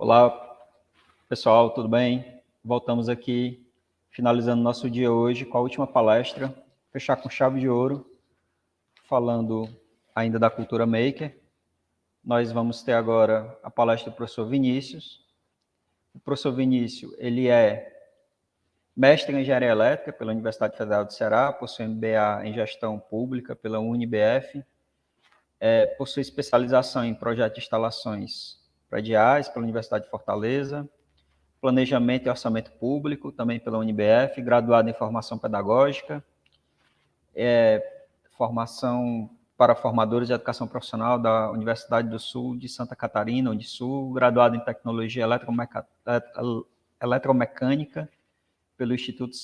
Olá, pessoal, tudo bem? Voltamos aqui, finalizando nosso dia hoje com a última palestra, fechar com chave de ouro, falando ainda da cultura maker. Nós vamos ter agora a palestra do professor Vinícius. O professor Vinícius, ele é mestre em engenharia elétrica pela Universidade Federal do Ceará, possui MBA em gestão pública pela UniBF, possui especialização em projetos de instalações prediais pela Universidade de Fortaleza, planejamento e orçamento público, também pela UniBF, graduado em formação pedagógica, formação para formadores de educação profissional da Universidade do Sul de Santa Catarina, Unisul, graduado em tecnologia eletromecânica pelo Instituto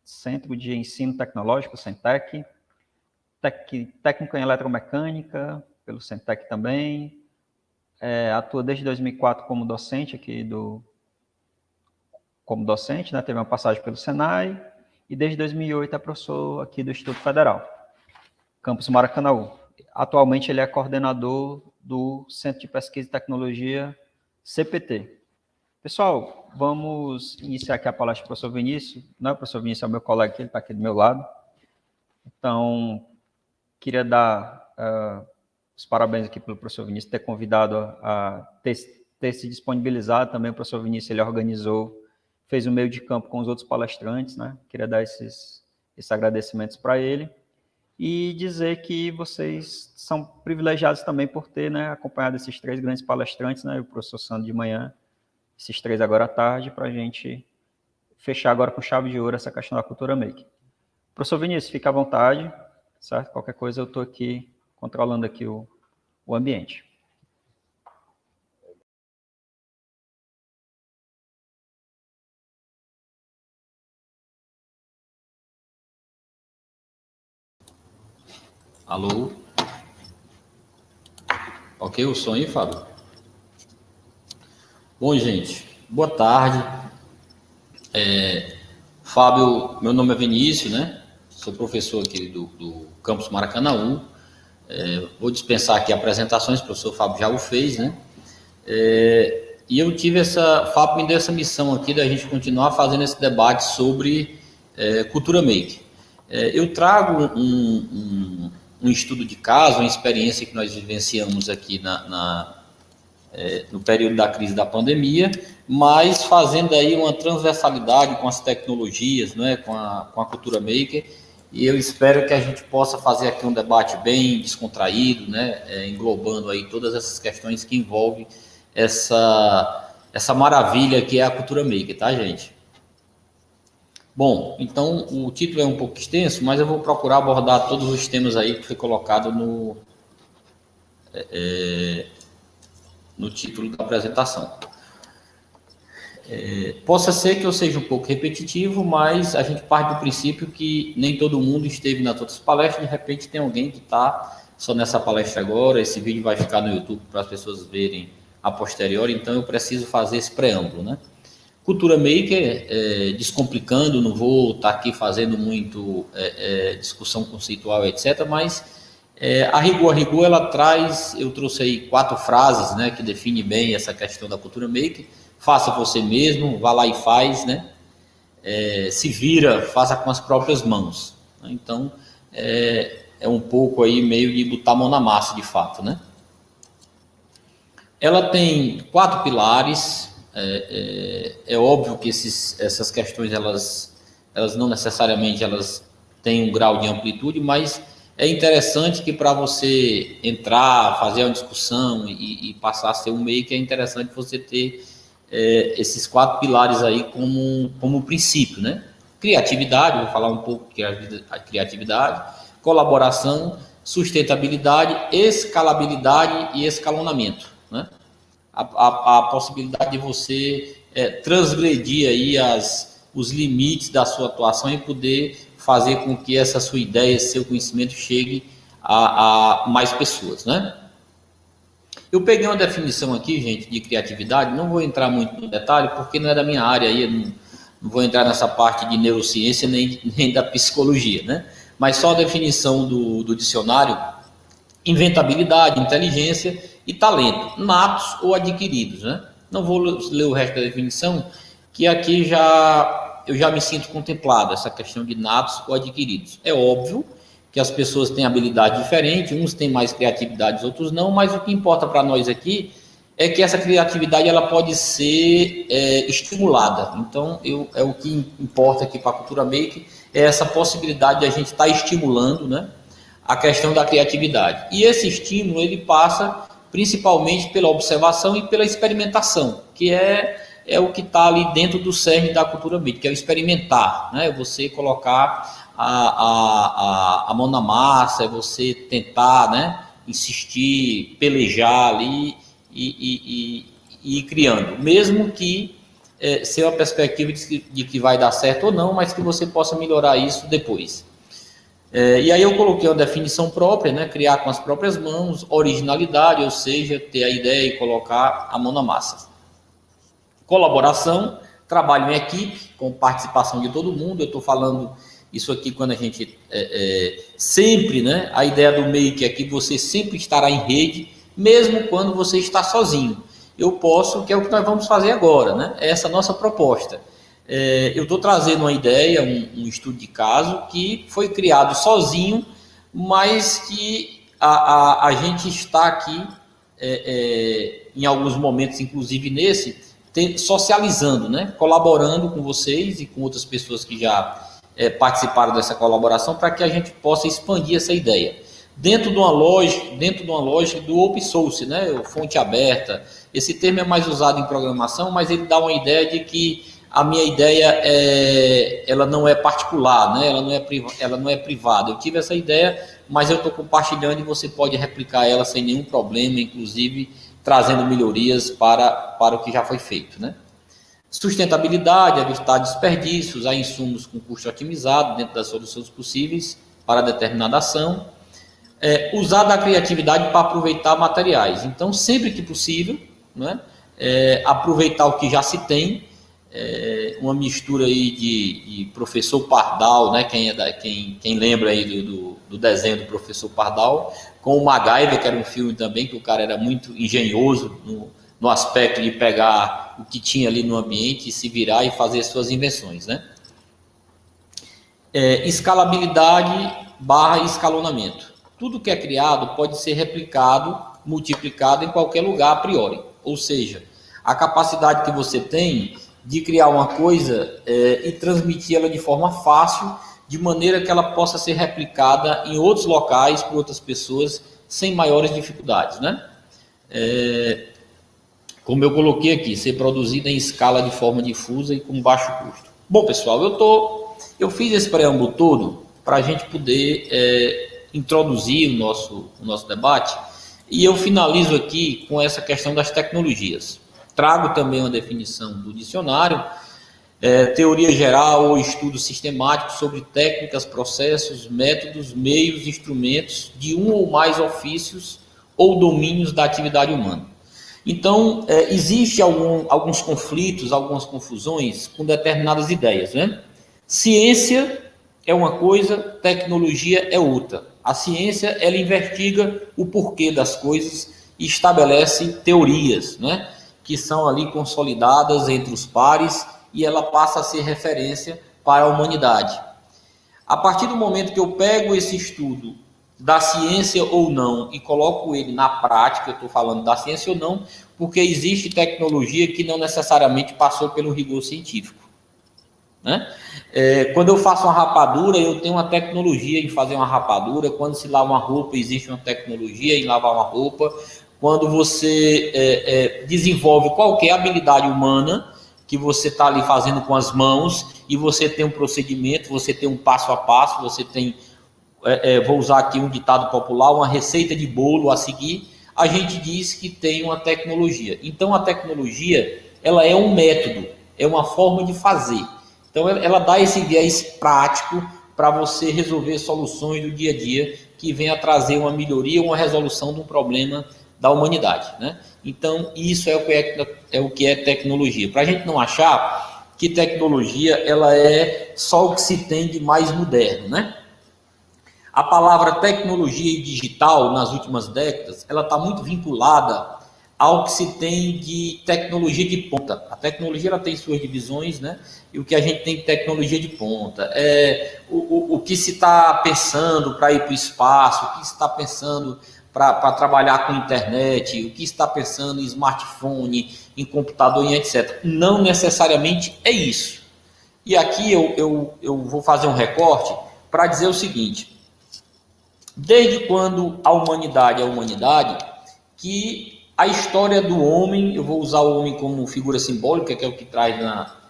Centro de Ensino Tecnológico, Centec, técnico em eletromecânica pelo Centec também, atua desde 2004 como docente aqui né? Teve uma passagem pelo Senai, e desde 2008 é professor aqui do Instituto Federal, campus Maracanaú. Atualmente ele é coordenador do Centro de Pesquisa e Tecnologia, CPT. Pessoal, vamos iniciar aqui a palestra do professor Vinícius. Não é o professor Vinícius, é o meu colega aqui, ele está aqui do meu lado. Então, queria dar os parabéns aqui pelo professor Vinícius ter convidado a ter se disponibilizado também. O professor Vinícius, ele organizou, fez o meio de campo com os outros palestrantes, né? Queria dar esses agradecimentos para ele e dizer que vocês são privilegiados também por ter, né, acompanhado esses três grandes palestrantes, né? O professor Sandro de manhã, esses três agora à tarde, para a gente fechar agora com chave de ouro essa questão da cultura maker. Professor Vinícius, fique à vontade, certo? Qualquer coisa eu estou aqui controlando aqui o ambiente. Alô? Ok o som aí, Fábio? Bom, gente, boa tarde. Fábio, meu nome é Vinícius, né? Sou professor aqui do campus Maracanaú. Vou dispensar aqui apresentações, o professor Fábio já o fez, né? E eu tive Fábio me deu essa missão aqui da gente continuar fazendo esse debate sobre cultura maker. Eu trago um estudo de caso, uma experiência que nós vivenciamos aqui no período da crise da pandemia, mas fazendo aí uma transversalidade com as tecnologias, né, com a cultura maker, e eu espero que a gente possa fazer aqui um debate bem descontraído, né, englobando aí todas essas questões que envolvem essa maravilha que é a cultura maker, tá, gente? Bom, então o título é um pouco extenso, mas eu vou procurar abordar todos os temas aí que foi colocado no título da apresentação. Possa ser que eu seja um pouco repetitivo, mas a gente parte do princípio que nem todo mundo esteve nas outras palestras, de repente tem alguém que está só nessa palestra agora, esse vídeo vai ficar no YouTube para as pessoas verem a posteriori, então eu preciso fazer esse preâmbulo, né? Cultura maker, descomplicando, não vou estar aqui fazendo muito discussão conceitual, etc., mas a rigor ela traz, eu trouxe aí 4 frases, né, que definem bem essa questão da cultura maker. Faça você mesmo, vá lá e faz, né? Se vira, faça com as próprias mãos. Então, é um pouco aí meio de botar a mão na massa, de fato, né? Ela tem 4 pilares. É óbvio que essas questões, elas não necessariamente elas têm um grau de amplitude, mas é interessante que para você entrar, fazer uma discussão e passar a ser um maker, é interessante você ter esses 4 pilares aí como princípio, né? Criatividade, vou falar um pouco de criatividade, colaboração, sustentabilidade, escalabilidade e escalonamento, né? A possibilidade de você transgredir aí os limites da sua atuação e poder fazer com que essa sua ideia, esse seu conhecimento chegue a mais pessoas, né? Eu peguei uma definição aqui, gente, de criatividade, não vou entrar muito no detalhe, porque não é da minha área aí, não vou entrar nessa parte de neurociência nem da psicologia, né? Mas só a definição do dicionário: inventabilidade, inteligência e talento, natos ou adquiridos, né? Não vou ler o resto da definição, que aqui eu já me sinto contemplado, essa questão de natos ou adquiridos. É óbvio que as pessoas têm habilidade diferente, uns têm mais criatividade, outros não, mas o que importa para nós aqui é que essa criatividade ela pode ser estimulada. Então, é o que importa aqui para a Cultura Maker, é essa possibilidade de a gente estar estimulando, né, a questão da criatividade. E esse estímulo, ele passa principalmente pela observação e pela experimentação, que é o que está ali dentro do cerne da Cultura Maker, que é o experimentar, né? Você colocar a mão na massa, é você tentar, né, insistir, pelejar ali e ir criando, mesmo que ser uma perspectiva de que vai dar certo ou não, mas que você possa melhorar isso depois. E aí eu coloquei uma definição própria, né, criar com as próprias mãos, originalidade, ou seja, ter a ideia e colocar a mão na massa. Colaboração, trabalho em equipe, com participação de todo mundo. Eu estou falando isso aqui quando a gente sempre, né, a ideia do Make é que você sempre estará em rede, mesmo quando você está sozinho. Eu posso, que é o que nós vamos fazer agora, né? Essa é a nossa proposta. Eu estou trazendo uma ideia, um estudo de caso que foi criado sozinho, mas que a gente está aqui, em alguns momentos, inclusive nesse, socializando, né? Colaborando com vocês e com outras pessoas que já participaram dessa colaboração, para que a gente possa expandir essa ideia. Dentro de uma lógica do open source, né? Fonte aberta. Esse termo é mais usado em programação, mas ele dá uma ideia de que a minha ideia ela não é particular, né? Ela não é privada. Eu tive essa ideia, mas eu estou compartilhando e você pode replicar ela sem nenhum problema, inclusive trazendo melhorias para o que já foi feito, né? Sustentabilidade, evitar desperdícios, há insumos com custo otimizado dentro das soluções possíveis para determinada ação. Usar da criatividade para aproveitar materiais. Então, sempre que possível, né, aproveitar o que já se tem, uma mistura aí de professor Pardal, né, quem lembra aí do desenho do professor Pardal, com o MacGyver, que era um filme também, que o cara era muito engenhoso no aspecto de pegar o que tinha ali no ambiente e se virar e fazer suas invenções, né? Escalabilidade / escalonamento. Tudo que é criado pode ser replicado, multiplicado em qualquer lugar a priori. Ou seja, a capacidade que você tem de criar uma coisa e transmitir ela de forma fácil, de maneira que ela possa ser replicada em outros locais por outras pessoas sem maiores dificuldades, né? Como eu coloquei aqui, ser produzida em escala de forma difusa e com baixo custo. Bom, pessoal, eu fiz esse preâmbulo todo para a gente poder introduzir o nosso debate, e eu finalizo aqui com essa questão das tecnologias. Trago também uma definição do dicionário, teoria geral ou estudo sistemático sobre técnicas, processos, métodos, meios, instrumentos de um ou mais ofícios ou domínios da atividade humana. Então, existe alguns conflitos, algumas confusões com determinadas ideias, né? Ciência é uma coisa, tecnologia é outra. A ciência, ela investiga o porquê das coisas e estabelece teorias, né, que são ali consolidadas entre os pares, e ela passa a ser referência para a humanidade. A partir do momento que eu pego esse estudo da ciência ou não e coloco ele na prática, eu estou falando da ciência ou não, porque existe tecnologia que não necessariamente passou pelo rigor científico, né? Quando eu faço uma rapadura, eu tenho uma tecnologia em fazer uma rapadura. Quando se lava uma roupa, existe uma tecnologia em lavar uma roupa. Quando você desenvolve qualquer habilidade humana que você está ali fazendo com as mãos, e você tem um procedimento, você tem um passo a passo, você tem, vou usar aqui um ditado popular, uma receita de bolo a seguir, a gente diz que tem uma tecnologia. Então, a tecnologia, ela é um método, é uma forma de fazer. Então, ela dá esse viés prático para você resolver soluções do dia a dia que venha a trazer uma melhoria, uma resolução de um problema da humanidade, né? Então, isso é o que é tecnologia. Para a gente não achar que tecnologia ela é só o que se tem de mais moderno, né? A palavra tecnologia e digital, nas últimas décadas, ela está muito vinculada ao que se tem de tecnologia de ponta. A tecnologia ela tem suas divisões, né? E o que a gente tem de tecnologia de ponta é o que se está pensando para ir para o espaço, o que se está pensando para trabalhar com internet, o que está pensando em smartphone, em computador e etc. Não necessariamente é isso. E aqui eu vou fazer um recorte para dizer o seguinte: desde quando a humanidade é a humanidade, que a história do homem, eu vou usar o homem como figura simbólica, que é o que traz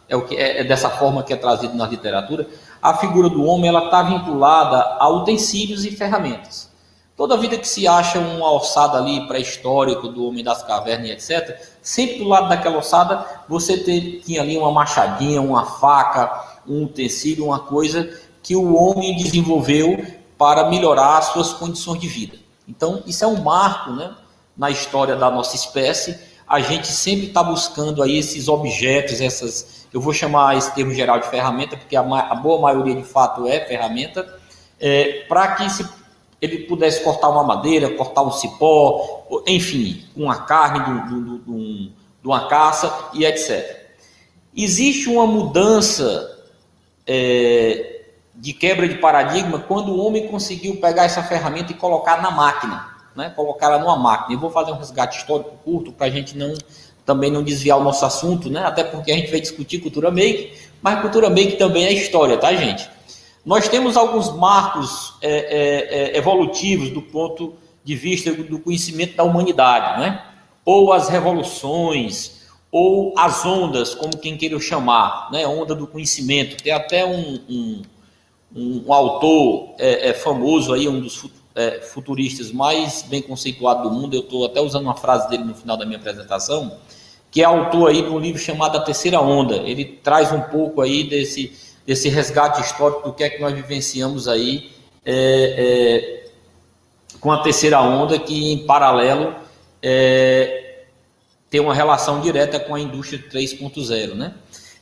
é dessa forma que é trazido na literatura, a figura do homem ela está vinculada a utensílios e ferramentas. Toda vida que se acha uma ossada ali pré-histórico do homem das cavernas e etc., sempre do lado daquela ossada você tinha ali uma machadinha, uma faca, um utensílio, uma coisa que o homem desenvolveu para melhorar as suas condições de vida. Então, isso é um marco, né, na história da nossa espécie. A gente sempre está buscando aí esses objetos, eu vou chamar esse termo geral de ferramenta, porque a boa maioria de fato é ferramenta, para que ele pudesse cortar uma madeira, cortar um cipó, enfim, uma carne de uma caça e etc. Existe uma mudança de quebra de paradigma quando o homem conseguiu pegar essa ferramenta e colocar na máquina, né? Colocar ela numa máquina. Eu vou fazer um resgate histórico curto para a gente também não desviar o nosso assunto, né? Até porque a gente vai discutir cultura make, mas cultura make também é história, tá, gente? Nós temos alguns marcos evolutivos do ponto de vista do conhecimento da humanidade, né? Ou as revoluções, ou as ondas, como quem queira chamar, né? Onda do conhecimento. Tem até um autor famoso aí, um dos futuristas mais bem conceituados do mundo. Eu estou até usando uma frase dele no final da minha apresentação, que é autor aí de um livro chamado A Terceira Onda. Ele traz um pouco aí desse resgate histórico do que é que nós vivenciamos aí com a terceira onda, que em paralelo tem uma relação direta com a indústria 3.0, né?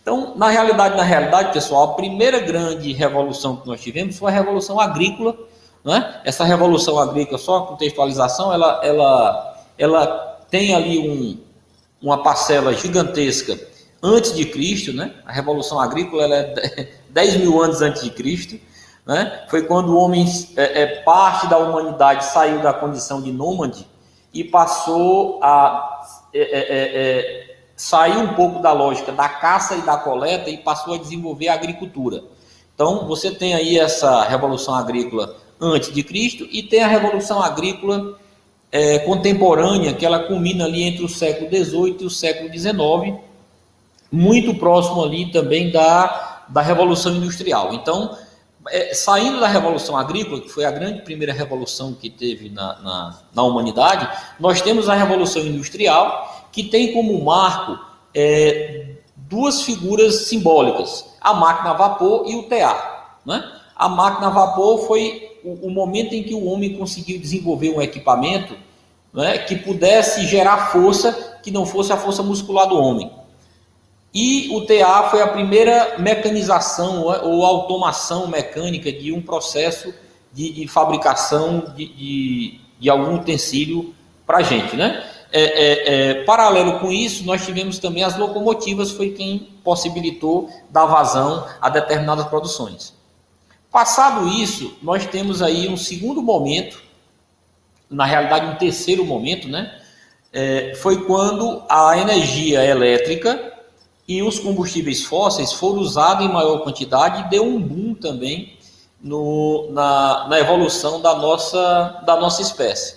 Então, na realidade, pessoal, a primeira grande revolução que nós tivemos foi a revolução agrícola, né? Essa revolução agrícola, só a contextualização, ela tem ali uma parcela gigantesca antes de Cristo, né? A revolução agrícola ela é 10 mil anos antes de Cristo, né? Foi quando o homem, parte da humanidade saiu da condição de nômade e passou a sair um pouco da lógica da caça e da coleta e passou a desenvolver a agricultura. Então, você tem aí essa revolução agrícola antes de Cristo e tem a revolução agrícola contemporânea, que ela culmina ali entre o século XVIII e o século XIX, muito próximo ali também da Revolução Industrial. Então, saindo da Revolução Agrícola, que foi a grande primeira revolução que teve na humanidade, nós temos a Revolução Industrial, que tem como marco duas figuras simbólicas, a máquina a vapor e o tear, né? A máquina a vapor foi o momento em que o homem conseguiu desenvolver um equipamento, né, que pudesse gerar força que não fosse a força muscular do homem. E o TA foi a primeira mecanização ou automação mecânica de um processo de fabricação de algum utensílio para a gente, né? Paralelo com isso, nós tivemos também as locomotivas, foi quem possibilitou dar vazão a determinadas produções. Passado isso, nós temos aí um segundo momento, na realidade um terceiro momento, né? Foi quando a energia elétrica e os combustíveis fósseis foram usados em maior quantidade e deu um boom também na evolução da nossa espécie.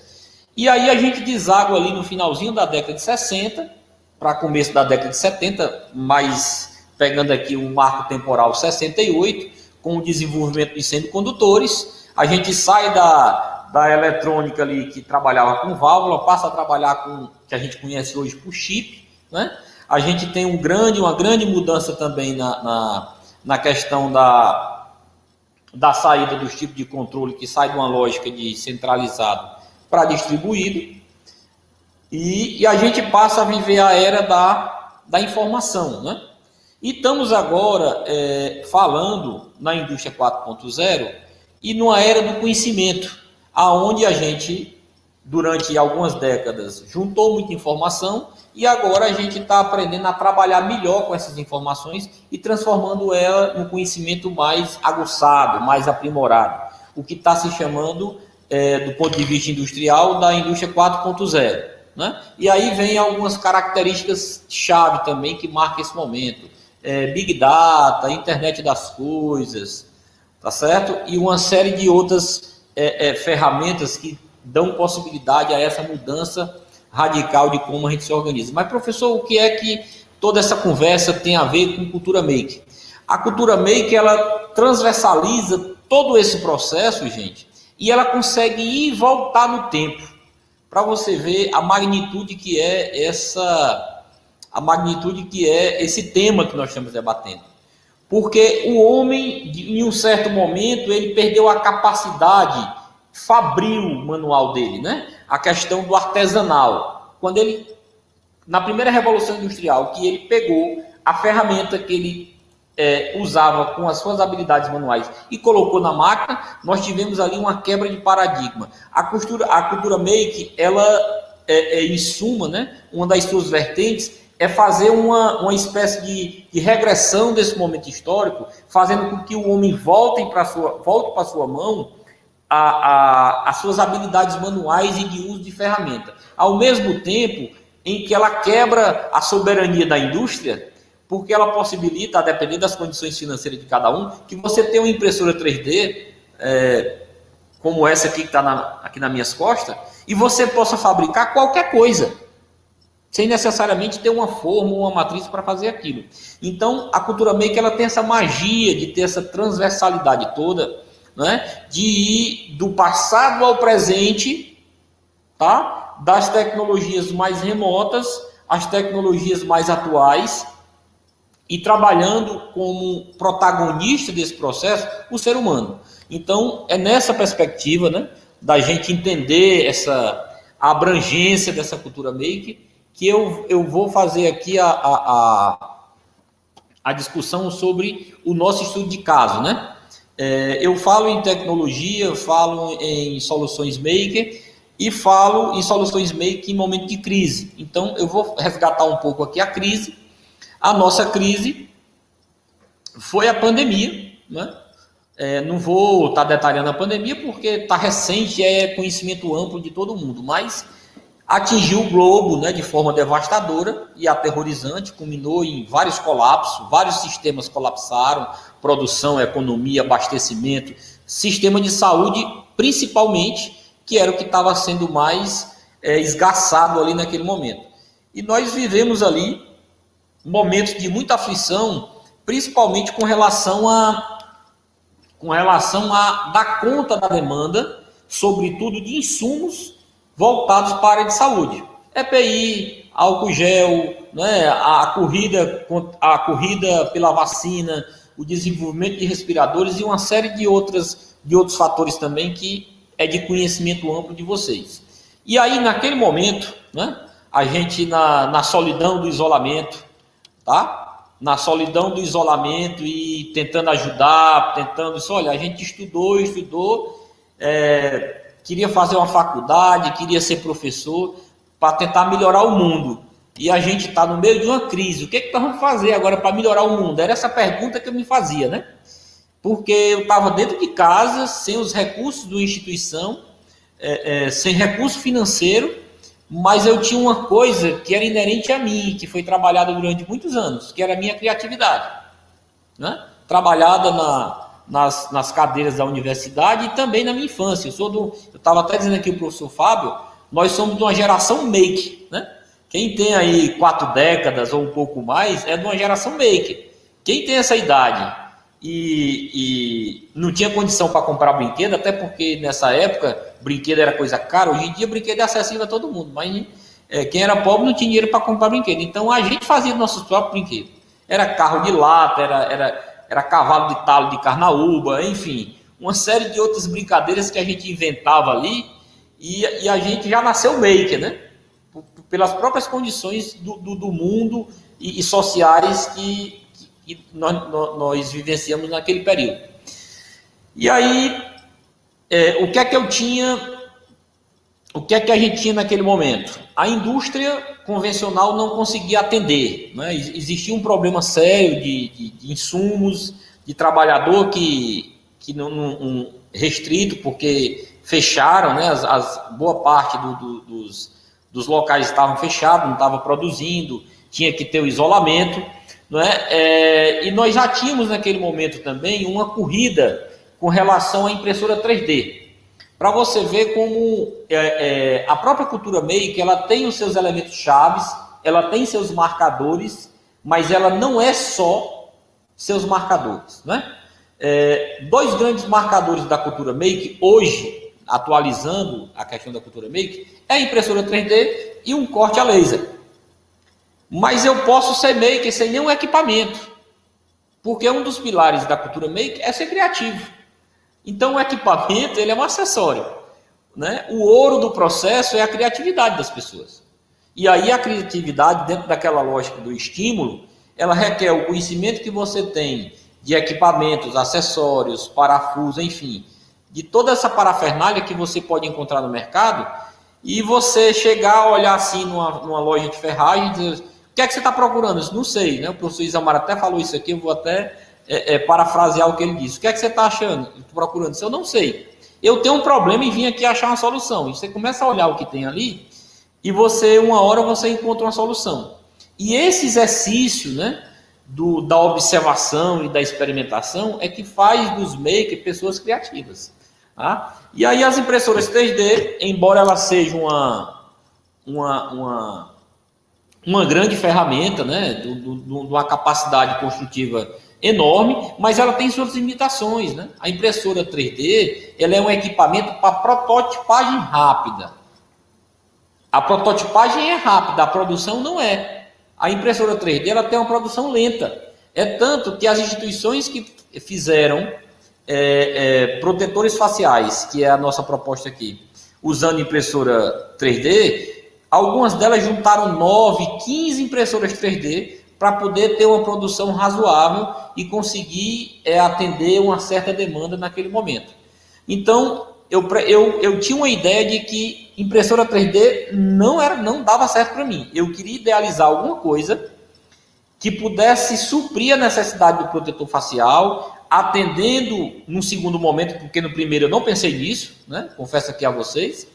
E aí a gente deságua ali no finalzinho da década de 60 para começo da década de 70, mas pegando aqui um marco temporal 68, com o desenvolvimento de semicondutores, a gente sai da eletrônica ali que trabalhava com válvula, passa a trabalhar com o que a gente conhece hoje por chip, né? A gente tem uma grande mudança também na questão da saída dos tipos de controle, que sai de uma lógica de centralizado para distribuído, e a gente passa a viver a era da informação, né? E estamos agora falando na indústria 4.0 e numa era do conhecimento, aonde a gente durante algumas décadas, juntou muita informação e agora a gente está aprendendo a trabalhar melhor com essas informações e transformando ela num conhecimento mais aguçado, mais aprimorado, o que está se chamando, do ponto de vista industrial, da indústria 4.0. Né? E aí vem algumas características-chave também que marcam esse momento. Big Data, Internet das Coisas, tá certo? E uma série de outras ferramentas que dão possibilidade a essa mudança radical de como a gente se organiza. Mas, professor, o que é que toda essa conversa tem a ver com cultura maker? A cultura maker, ela transversaliza todo esse processo, gente, e ela consegue ir e voltar no tempo, para você ver a magnitude que é esse tema que nós estamos debatendo. Porque o homem, em um certo momento, ele perdeu a capacidade fabril manual dele, né? A questão do artesanal. Quando ele, na primeira revolução industrial, que ele pegou a ferramenta que ele usava com as suas habilidades manuais e colocou na máquina, nós tivemos ali uma quebra de paradigma. A cultura make, ela em suma, né? Uma das suas vertentes é fazer uma espécie de regressão desse momento histórico, fazendo com que o homem volte para a sua mão as suas habilidades manuais e de uso de ferramenta. Ao mesmo tempo em que ela quebra a soberania da indústria, porque ela possibilita, a depender das condições financeiras de cada um, que você tenha uma impressora 3D, como essa aqui que está aqui nas minhas costas, e você possa fabricar qualquer coisa, sem necessariamente ter uma forma ou uma matriz para fazer aquilo. Então, a cultura maker, ela tem essa magia de ter essa transversalidade toda, né? De ir do passado ao presente, tá? Das tecnologias mais remotas às tecnologias mais atuais, e trabalhando como protagonista desse processo o ser humano. Então, é nessa perspectiva, né, da gente entender a abrangência dessa cultura maker, que eu vou fazer aqui a discussão sobre o nosso estudo de caso, né? Eu falo em tecnologia, eu falo em soluções maker e falo em soluções maker em momento de crise. Então, eu vou resgatar um pouco aqui a crise. A nossa crise foi a pandemia, né? Não vou estar detalhando a pandemia porque está recente, é conhecimento amplo de todo mundo, mas atingiu o globo, né, de forma devastadora e aterrorizante, culminou em vários colapsos, vários sistemas colapsaram, produção, economia, abastecimento, sistema de saúde, principalmente, que era o que estava sendo mais esgaçado ali naquele momento. E nós vivemos ali momentos de muita aflição, principalmente com relação a dar conta da demanda, sobretudo de insumos voltados para a área de saúde. EPI, álcool gel, né, a corrida pela vacina, o desenvolvimento de respiradores e uma série de outros fatores também que é de conhecimento amplo de vocês. E aí, naquele momento, né, a gente na solidão do isolamento, tá? Na solidão do isolamento e tentando ajudar, olha, a gente estudou, queria fazer uma faculdade, queria ser professor, para tentar melhorar o mundo. E a gente está no meio de uma crise. O que nós vamos fazer agora para melhorar o mundo? Era essa pergunta que eu me fazia, né? Porque eu estava dentro de casa, sem os recursos da instituição, sem recurso financeiro, mas eu tinha uma coisa que era inerente a mim, que foi trabalhada durante muitos anos, que era a minha criatividade, né? Trabalhada nas cadeiras da universidade e também na minha infância. Eu estava até dizendo aqui o professor Fábio, nós somos de uma geração maker, né? Quem tem aí 4 décadas ou um pouco mais é de uma geração maker. Quem tem essa idade e não tinha condição para comprar brinquedo, até porque nessa época brinquedo era coisa cara, hoje em dia brinquedo é acessível a todo mundo, mas quem era pobre não tinha dinheiro para comprar brinquedo. Então a gente fazia nossos próprios brinquedos. Era carro de lata, era cavalo de talo de carnaúba, enfim, uma série de outras brincadeiras que a gente inventava ali, e a gente já nasceu maker, né? Pelas próprias condições do mundo e sociais que nós vivenciamos naquele período. E aí, o que é que eu tinha o que é que a gente tinha naquele momento? A indústria convencional não conseguia atender, né? Existia um problema sério de insumos, de trabalhador que não restrito, porque fecharam, né? Boa parte dos locais estavam fechados, não estava produzindo, tinha que ter o isolamento, não é? E nós já tínhamos naquele momento também uma corrida com relação à impressora 3D. Para você ver como a própria cultura maker, ela tem os seus elementos chaves, ela tem seus marcadores, mas ela não é só seus marcadores, né? Dois grandes marcadores da cultura maker, hoje, atualizando a questão da cultura maker, é a impressora 3D e um corte a laser. Mas eu posso ser maker sem nenhum equipamento, porque um dos pilares da cultura maker é ser criativo. Então, o equipamento ele é um acessório, né? O ouro do processo é a criatividade das pessoas. E aí a criatividade, dentro daquela lógica do estímulo, ela requer o conhecimento que você tem de equipamentos, acessórios, parafusos, enfim, de toda essa parafernália que você pode encontrar no mercado, e você chegar a olhar assim numa loja de ferragem e dizer, o que é que você está procurando? Isso não sei, né? O professor Isamar até falou isso aqui, eu vou até parafrasear o que ele disse. O que é que você está achando? Estou procurando isso, eu não sei. Eu tenho um problema e vim aqui achar uma solução. E você começa a olhar o que tem ali e uma hora você encontra uma solução. E esse exercício, né, da observação e da experimentação é que faz dos makers pessoas criativas. Tá? E aí as impressoras 3D, embora elas sejam uma grande ferramenta, né, de uma capacidade construtiva enorme, mas ela tem suas limitações, né? A impressora 3D, ela é um equipamento para prototipagem rápida. A prototipagem é rápida, a produção não é. A impressora 3D, ela tem uma produção lenta. É tanto que as instituições que fizeram protetores faciais, que é a nossa proposta aqui, usando impressora 3D, algumas delas juntaram 9, 15 impressoras 3D para poder ter uma produção razoável e conseguir atender uma certa demanda naquele momento. Então, eu tinha uma ideia de que impressora 3D não dava certo para mim. Eu queria idealizar alguma coisa que pudesse suprir a necessidade do protetor facial, atendendo num segundo momento, porque no primeiro eu não pensei nisso, né? Confesso aqui a vocês,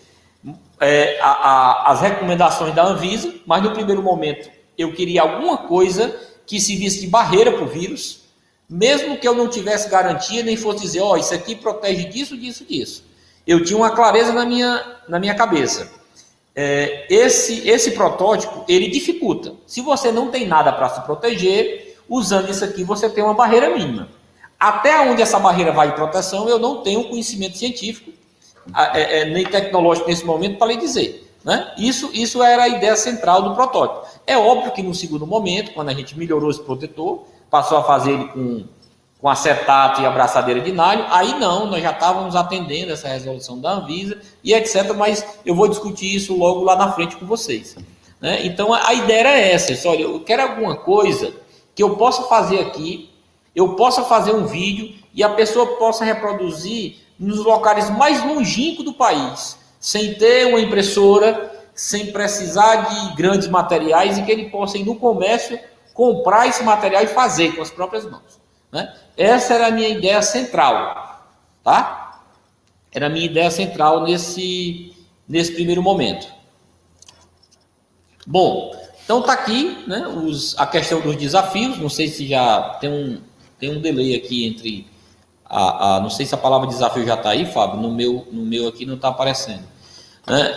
as recomendações da Anvisa, mas no primeiro momento eu queria alguma coisa que servisse de barreira para o vírus, mesmo que eu não tivesse garantia, nem fosse dizer, isso aqui protege disso, disso, disso. Eu tinha uma clareza na minha cabeça. Esse protótipo, ele dificulta. Se você não tem nada para se proteger, usando isso aqui, você tem uma barreira mínima. Até onde essa barreira vai de proteção, eu não tenho conhecimento científico, nem tecnológico nesse momento para lhe dizer. Né? Isso era a ideia central do protótipo. É óbvio que no segundo momento, quando a gente melhorou esse protetor, passou a fazer ele com acetato e abraçadeira de nylon, aí não, nós já estávamos atendendo essa resolução da Anvisa e etc, mas eu vou discutir isso logo lá na frente com vocês. Né? Então a ideia era essa, olha, eu quero alguma coisa que eu possa fazer aqui, eu possa fazer um vídeo e a pessoa possa reproduzir nos locais mais longínquos do país, sem ter uma impressora, sem precisar de grandes materiais e que ele possa ir no comércio, comprar esse material e fazer com as próprias mãos. Né? Essa era a minha ideia central. Tá? Era a minha ideia central nesse primeiro momento. Bom, então está aqui, né, a questão dos desafios. Não sei se já tem um delay aqui entre... não sei se a palavra desafio já está aí, Fábio. No meu aqui não está aparecendo.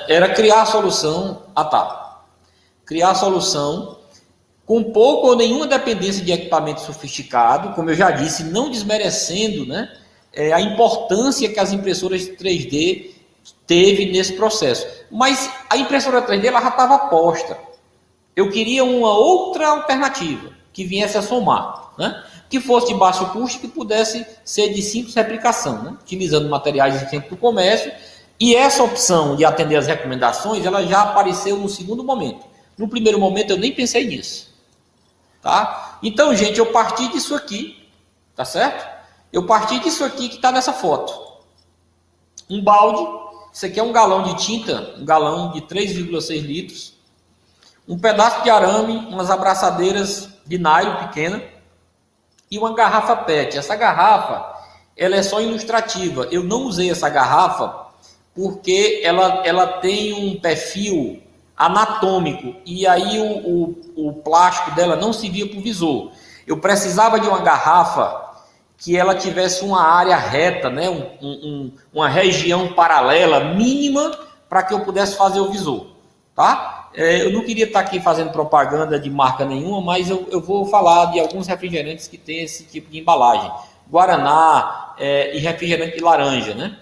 Era criar a solução, criar a solução com pouco ou nenhuma dependência de equipamento sofisticado, como eu já disse, não desmerecendo, né, a importância que as impressoras 3D teve nesse processo. Mas a impressora 3D ela já estava posta. Eu queria uma outra alternativa que viesse a somar, né, que fosse de baixo custo, que pudesse ser de simples replicação, né, utilizando materiais existentes do comércio. E essa opção de atender as recomendações, ela já apareceu no segundo momento. No primeiro momento eu nem pensei nisso. Tá? Então, gente, eu parti disso aqui, tá certo? Eu parti disso aqui que está nessa foto. Um balde Isso aqui é um galão de tinta, um galão de 3,6 litros, um pedaço de arame, umas abraçadeiras de nylon pequena e uma garrafa PET. Essa garrafa, ela é só ilustrativa. Eu não usei essa garrafa porque ela tem um perfil anatômico e aí o plástico dela não servia para o visor. Eu precisava de uma garrafa que ela tivesse uma área reta, né? Uma região paralela mínima para que eu pudesse fazer o visor, tá? Eu não queria estar aqui fazendo propaganda de marca nenhuma, mas eu vou falar de alguns refrigerantes que tem esse tipo de embalagem. Guaraná e refrigerante de laranja, né?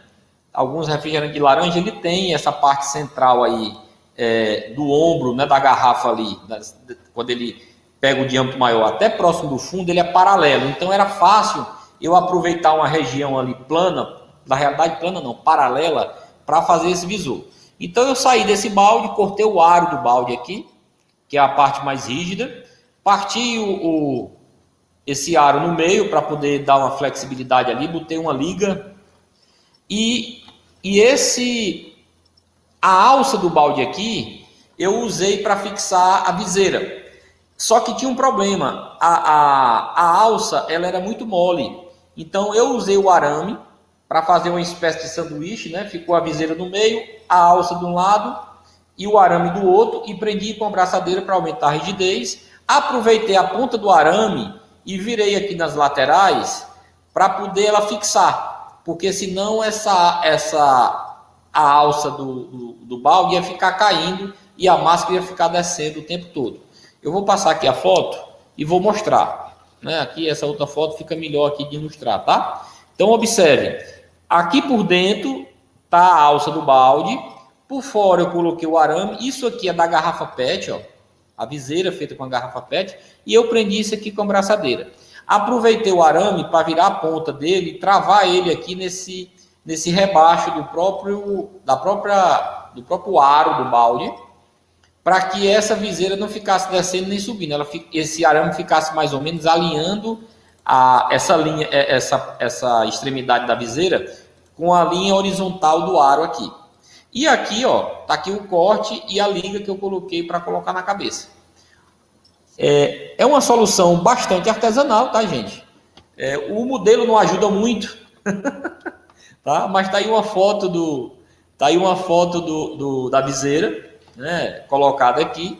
Alguns refrigerantes de laranja, ele tem essa parte central aí do ombro, né, da garrafa ali, quando ele pega o diâmetro maior até próximo do fundo, ele é paralelo. Então era fácil eu aproveitar uma região ali plana, na realidade plana não, paralela, para fazer esse visor. Então eu saí desse balde, cortei o aro do balde aqui, que é a parte mais rígida, parti esse aro no meio para poder dar uma flexibilidade ali, botei uma liga e a alça do balde aqui eu usei para fixar a viseira. Só que tinha um problema, a alça ela era muito mole, então eu usei o arame para fazer uma espécie de sanduíche, né? Ficou a viseira no meio, a alça de um lado e o arame do outro, e prendi com a abraçadeira para aumentar a rigidez. Aproveitei a ponta do arame e virei aqui nas laterais para poder ela fixar, porque senão a alça do balde ia ficar caindo e a máscara ia ficar descendo o tempo todo. Eu vou passar aqui a foto e vou mostrar, né? Aqui essa outra foto fica melhor aqui de ilustrar, tá? Então observe, aqui por dentro tá a alça do balde, por fora eu coloquei o arame, isso aqui é da garrafa PET, ó, a viseira feita com a garrafa PET, e eu prendi isso aqui com a abraçadeira. Aproveitei o arame para virar a ponta dele e travar ele aqui nesse rebaixo do próprio aro do balde, para que essa viseira não ficasse descendo nem subindo, esse arame ficasse mais ou menos alinhando essa extremidade da viseira com a linha horizontal do aro aqui. E aqui, ó, tá aqui o corte e a liga que eu coloquei para colocar na cabeça. É uma solução bastante artesanal, tá, gente? O modelo não ajuda muito, tá? Mas tá aí uma foto da viseira, né, colocada aqui.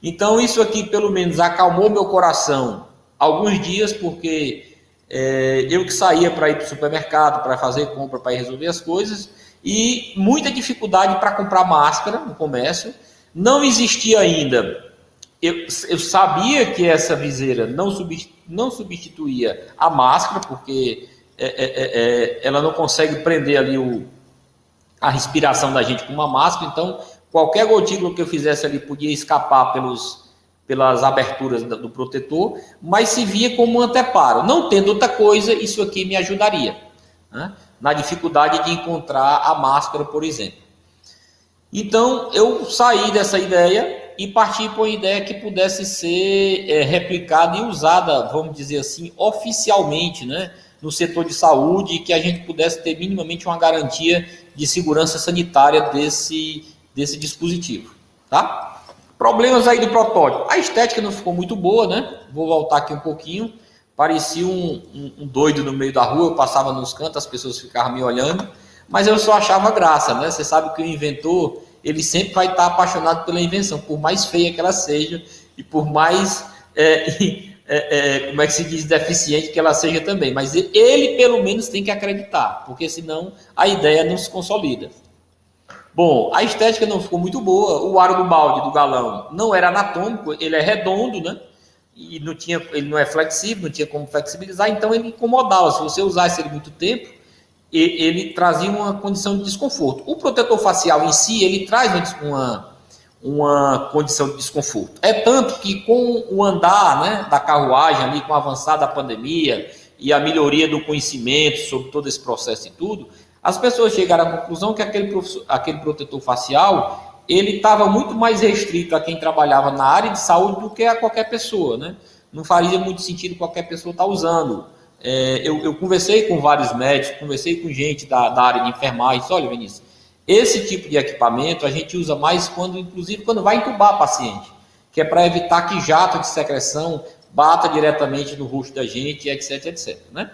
Então isso aqui pelo menos acalmou meu coração alguns dias, porque eu que saía para ir para o supermercado, para fazer compra, para ir resolver as coisas, e muita dificuldade para comprar máscara no comércio. Não existia ainda. Eu sabia que essa viseira não substituía a máscara, porque ela não consegue prender ali a respiração da gente com uma máscara, então qualquer gotícula que eu fizesse ali podia escapar pelas aberturas do protetor, mas se via como um anteparo. Não tendo outra coisa, isso aqui me ajudaria, né, na dificuldade de encontrar a máscara, por exemplo. Então, eu saí dessa ideia e parti para uma ideia que pudesse ser replicada e usada, vamos dizer assim, oficialmente, né, no setor de saúde, que a gente pudesse ter minimamente uma garantia de segurança sanitária desse dispositivo, tá? Problemas aí do protótipo. A estética não ficou muito boa, né? Vou voltar aqui um pouquinho. Parecia um doido no meio da rua, eu passava nos cantos, as pessoas ficavam me olhando, mas eu só achava graça, né? Você sabe que o inventor, ele sempre vai estar apaixonado pela invenção, por mais feia que ela seja e por mais, como é que se diz, deficiente que ela seja também. Mas ele, pelo menos, tem que acreditar, porque senão a ideia não se consolida. Bom, a estética não ficou muito boa, o aro do balde, do galão, não era anatômico, ele é redondo, né? E ele não é flexível, não tinha como flexibilizar, então ele incomodava. Se você usasse ele muito tempo, ele trazia uma condição de desconforto. O protetor facial em si, ele traz uma condição de desconforto. É tanto que com o andar, né, da carruagem ali, com o avançar da pandemia e a melhoria do conhecimento sobre todo esse processo e tudo, as pessoas chegaram à conclusão que aquele protetor facial ele estava muito mais restrito a quem trabalhava na área de saúde do que a qualquer pessoa, né? Não faria muito sentido qualquer pessoa estar usando. Eu conversei com vários médicos, conversei com gente da área de enfermagem, disse, olha, Vinícius, Esse tipo de equipamento a gente usa mais inclusive quando vai entubar paciente, que é para evitar que jato de secreção bata diretamente no rosto da gente, etc, etc, né?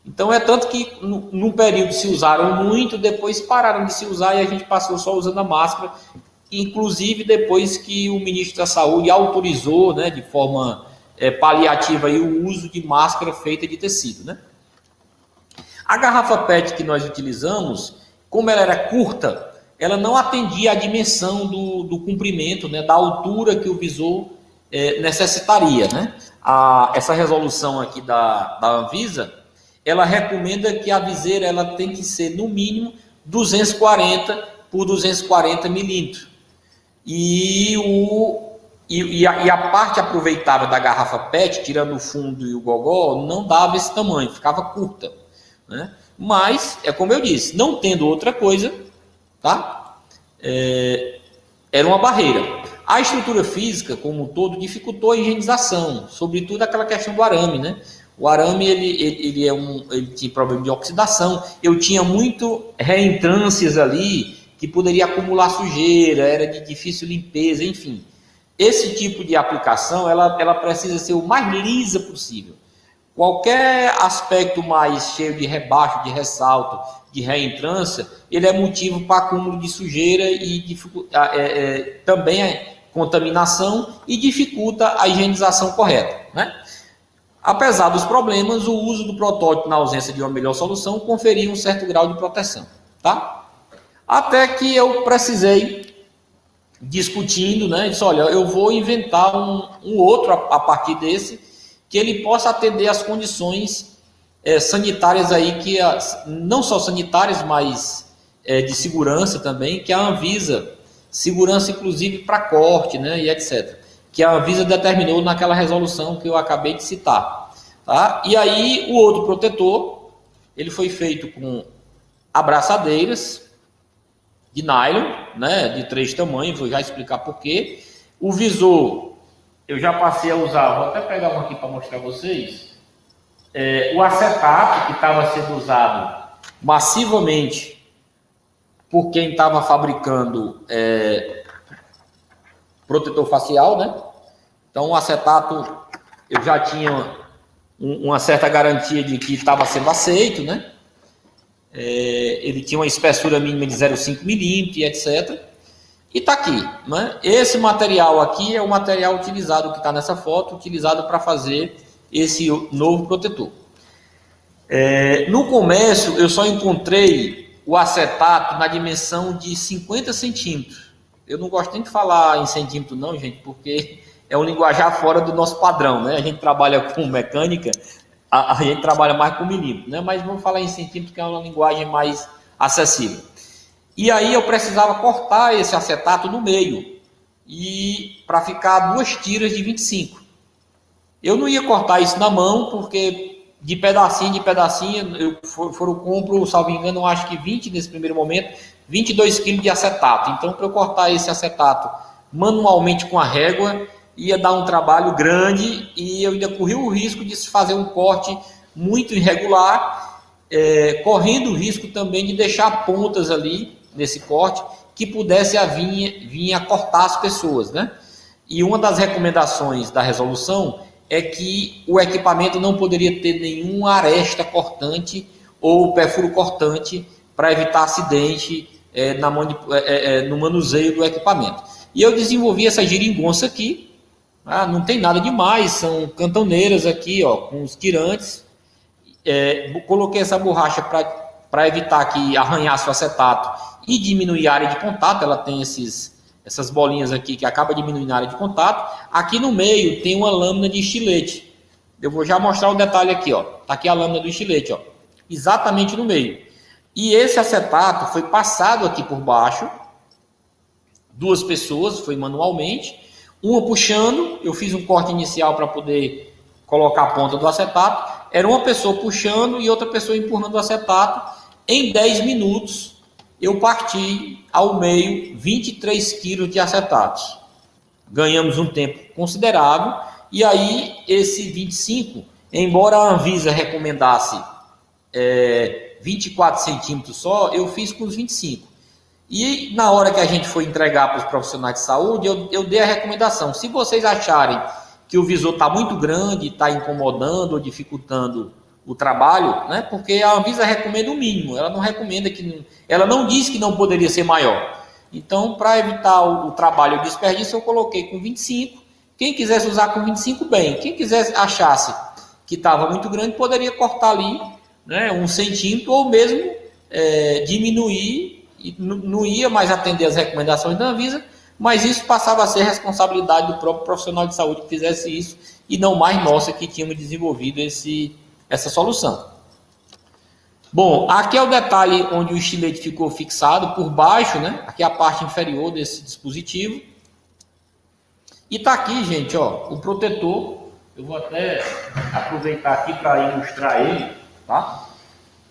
Então é tanto que num período se usaram muito, depois pararam de se usar e a gente passou só usando a máscara, inclusive depois que o ministro da Saúde autorizou, né, de forma paliativa aí, o uso de máscara feita de tecido, né? A garrafa PET que nós utilizamos, como ela era curta, ela não atendia a dimensão do comprimento, né, da altura que o visor necessitaria, né? Essa resolução aqui da Anvisa, ela recomenda que a viseira ela tem que ser no mínimo 240 por 240 milímetros. E a parte aproveitável da garrafa PET, tirando o fundo e o gogó, não dava esse tamanho, ficava curta, né? Mas, é como eu disse, não tendo outra coisa, tá? Era uma barreira. A estrutura física, como um todo, dificultou a higienização, sobretudo aquela questão do arame, né? O arame, ele tinha problema de oxidação, eu tinha muito reentrâncias ali, que poderia acumular sujeira, era de difícil limpeza, enfim. Esse tipo de aplicação, ela precisa ser o mais lisa possível. Qualquer aspecto mais cheio de rebaixo, de ressalto, de reentrância, ele é motivo para acúmulo de sujeira e também contaminação e dificulta a higienização correta, né? Apesar dos problemas, o uso do protótipo na ausência de uma melhor solução conferia um certo grau de proteção, tá? Até que eu precisei, discutindo, né? Disse, olha, eu vou inventar um outro a partir desse, que ele possa atender às condições sanitárias aí, não só sanitárias, mas de segurança também, que a Anvisa, segurança inclusive para corte, né, e etc., que a Anvisa determinou naquela resolução que eu acabei de citar, tá? E aí o outro protetor, ele foi feito com abraçadeiras de nylon, né, de 3 tamanhos, vou já explicar por quê. O visor, eu já passei a usar, vou até pegar um aqui para mostrar a vocês, o acetato que estava sendo usado massivamente por quem estava fabricando protetor facial, né? Então o acetato, eu já tinha uma certa garantia de que estava sendo aceito, né? Ele tinha uma espessura mínima de 0,5 milímetros, etc. E está aqui, né? Esse material aqui é o material utilizado, que está nessa foto, utilizado para fazer esse novo protetor. No comércio, eu só encontrei o acetato na dimensão de 50 centímetros. Eu não gosto nem de falar em centímetro não, gente, porque é um linguajar fora do nosso padrão, né? A gente trabalha com mecânica, a gente trabalha mais com milímetro, né? Mas vamos falar em centímetro, que é uma linguagem mais acessível. E aí eu precisava cortar esse acetato no meio, e para ficar 2 tiras de 25. Eu não ia cortar isso na mão, porque de pedacinho, eu compro, salvo engano, eu acho que 20 nesse primeiro momento, 22 kg de acetato. Então, para eu cortar esse acetato manualmente com a régua, ia dar um trabalho grande e eu ainda corri o risco de se fazer um corte muito irregular, correndo o risco também de deixar pontas ali nesse corte que pudesse vir a cortar as pessoas, né? E uma das recomendações da resolução é que o equipamento não poderia ter nenhuma aresta cortante ou perfuro cortante para evitar acidente no manuseio do equipamento. E eu desenvolvi essa geringonça aqui, não tem nada demais, são cantoneiras aqui, ó, com os tirantes. Coloquei essa borracha para evitar que arranhasse o acetato e diminuir a área de contato. Ela tem essas bolinhas aqui que acaba diminuindo a área de contato. Aqui no meio tem uma lâmina de estilete. Eu vou já mostrar o detalhe aqui, ó. Tá aqui a lâmina do estilete, ó. Exatamente no meio. E esse acetato foi passado aqui por baixo. 2 pessoas, foi manualmente. Uma puxando, eu fiz um corte inicial para poder colocar a ponta do acetato. Era uma pessoa puxando e outra pessoa empurrando o acetato. Em 10 minutos, eu parti ao meio 23 quilos de acetatos. Ganhamos um tempo considerável. E aí, esse 25, embora a Anvisa recomendasse 24 centímetros só, eu fiz com os 25. E na hora que a gente foi entregar para os profissionais de saúde, eu dei a recomendação. Se vocês acharem que o visor está muito grande, está incomodando ou dificultando o trabalho, né? Porque a Anvisa recomenda o mínimo, ela não recomenda ela não diz que não poderia ser maior. Então, para evitar o trabalho e o desperdício, eu coloquei com 25. Quem quisesse usar com 25, bem. Quem quisesse achasse que estava muito grande, poderia cortar ali, né, 1 centímetro ou mesmo diminuir, e não ia mais atender as recomendações da Anvisa, mas isso passava a ser responsabilidade do próprio profissional de saúde que fizesse isso e não mais nossa que tínhamos desenvolvido essa solução. Bom, aqui é o detalhe onde o estilete ficou fixado por baixo, né? Aqui é a parte inferior desse dispositivo. E tá aqui, gente, ó, o protetor. Eu vou até aproveitar aqui para ilustrar ele, tá?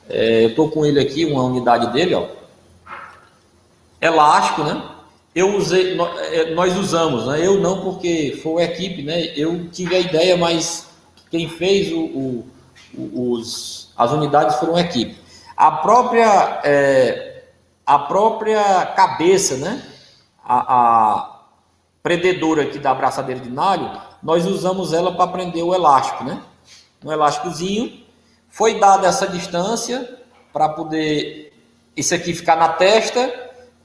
Eu tô com ele aqui, uma unidade dele, ó. Elástico, né? Nós usamos, né? Eu não, porque foi a equipe, né? Eu tive a ideia, mas quem fez as unidades foram a equipe. A própria cabeça, né? A prendedora aqui da abraçadeira de nalho, nós usamos ela para prender o elástico, né? Um elásticozinho. Foi dada essa distância para poder isso aqui ficar na testa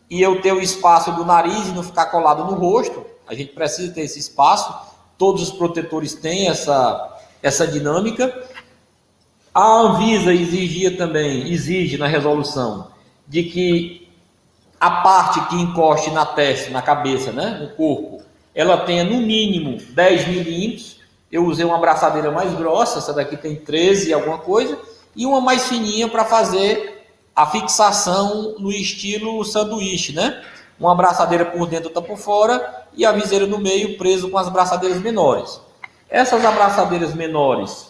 e eu ter o espaço do nariz e não ficar colado no rosto. A gente precisa ter esse espaço. Todos os protetores têm essa dinâmica. A Anvisa exige na resolução de que a parte que encoste na testa, na cabeça, né, no corpo, ela tenha no mínimo 10 milímetros. Eu usei uma abraçadeira mais grossa, essa daqui tem 13 e alguma coisa, e uma mais fininha para fazer a fixação no estilo sanduíche, né? Uma abraçadeira por dentro, outra por fora, e a viseira no meio preso com as abraçadeiras menores. Essas abraçadeiras menores,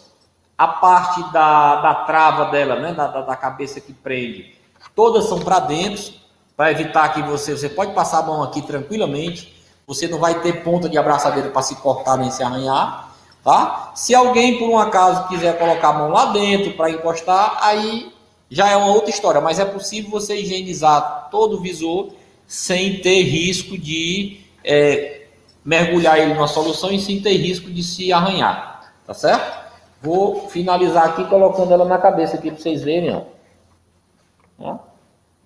a parte da trava dela, né, da cabeça que prende, todas são para dentro, para evitar que você pode passar a mão aqui tranquilamente, você não vai ter ponta de abraçadeira para se cortar nem se arranhar, tá? Se alguém por um acaso quiser colocar a mão lá dentro para encostar, aí já é uma outra história, mas é possível você higienizar todo o visor sem ter risco de mergulhar ele numa solução e sem ter risco de se arranhar, tá certo? Vou finalizar aqui colocando ela na cabeça aqui para vocês verem, ó.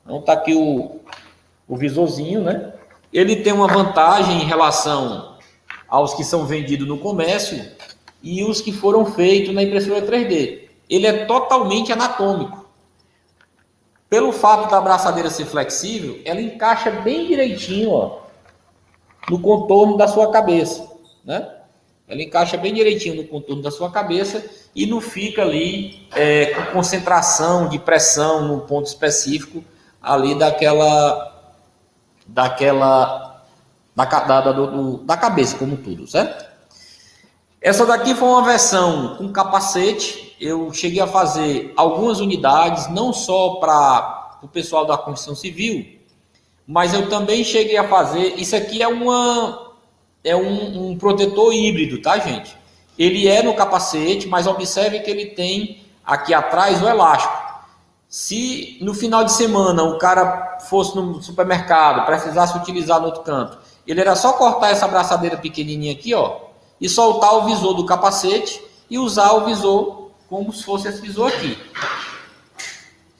Então tá aqui o visorzinho, né? Ele tem uma vantagem em relação aos que são vendidos no comércio e os que foram feitos na impressora 3D. Ele é totalmente anatômico. Pelo fato da abraçadeira ser flexível, ela encaixa bem direitinho, ó, no contorno da sua cabeça, né? Ela encaixa bem direitinho no contorno da sua cabeça e não fica ali com concentração de pressão num ponto específico ali da cabeça como tudo, certo? Essa daqui foi uma versão com capacete. Eu cheguei a fazer algumas unidades, não só para o pessoal da construção civil, mas eu também cheguei a fazer. Isso aqui é um protetor híbrido, tá, gente? Ele é no capacete, mas observe que ele tem aqui atrás o elástico. Se no final de semana o cara fosse no supermercado, precisasse utilizar no outro canto, ele era só cortar essa abraçadeira pequenininha aqui, ó, e soltar o visor do capacete e usar o visor como se fosse esse visor aqui.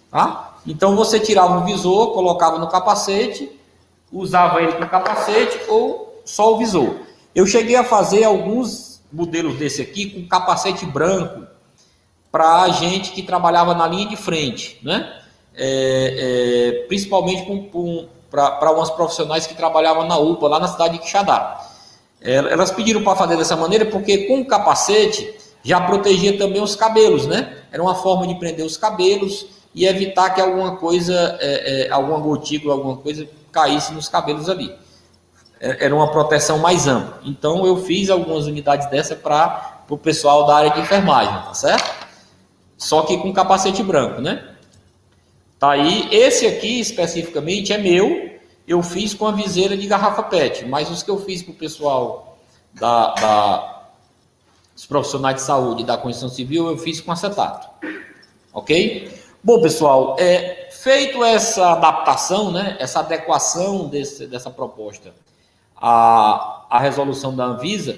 Tá? Então você tirava o visor, colocava no capacete, usava ele com o capacete ou só o visor. Eu cheguei a fazer alguns modelos desse aqui com capacete branco para gente que trabalhava na linha de frente, né? Principalmente para umas profissionais que trabalhavam na UPA, lá na cidade de Quixadá. Elas pediram para fazer dessa maneira porque com o capacete já protegia também os cabelos, né? Era uma forma de prender os cabelos e evitar que alguma coisa, alguma gotícula, alguma coisa caísse nos cabelos ali. Era uma proteção mais ampla. Então eu fiz algumas unidades dessa para o pessoal da área de enfermagem, tá certo? Só que com capacete branco, né? Tá aí, esse aqui especificamente é meu, eu fiz com a viseira de garrafa PET, mas os que eu fiz para o pessoal dos profissionais de saúde da construção civil, eu fiz com acetato, ok? Bom, pessoal, Feito essa adaptação, né, essa adequação dessa proposta à resolução da Anvisa,